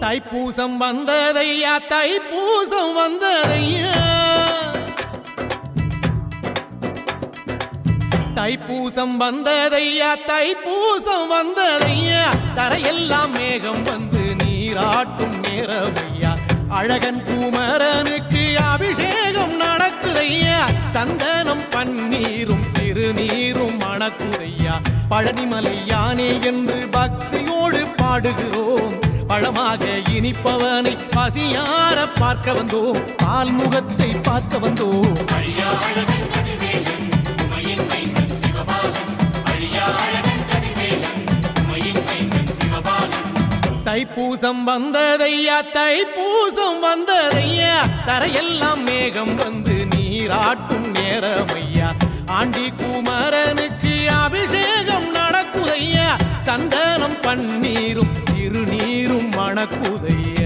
தைப்பூசம் வந்ததையா தைப்பூசம் வந்ததையா தைப்பூசம் வந்ததையா தைப்பூசம் வந்ததையா தரையெல்லாம் மேகம் வந்து நீராட்டும் நேரமையா அழகன் குமரனுக்கு அபிஷேகம் நடக்குதையா சந்தனம் பன்னீரும் திருநீரும் மணக்குதையா பழனிமலை யானே என்று பக்தியோடு பாடுகிறோம் பழமாக இனிப்பவனை பசியார பார்க்க வந்தோம் பால்முகத்தை பார்க்க வந்தோம் தைப்பூசம் வந்ததையா தைப்பூசம் வந்ததையா தரையெல்லாம் மேகம் வந்து நீராட்டும் நேரமையா ஆண்டி குமரனுக்கு அபிஷேகம் நடக்குதையா சந்தனம் பன்னீரும் திருநீரும் மணக்குதையா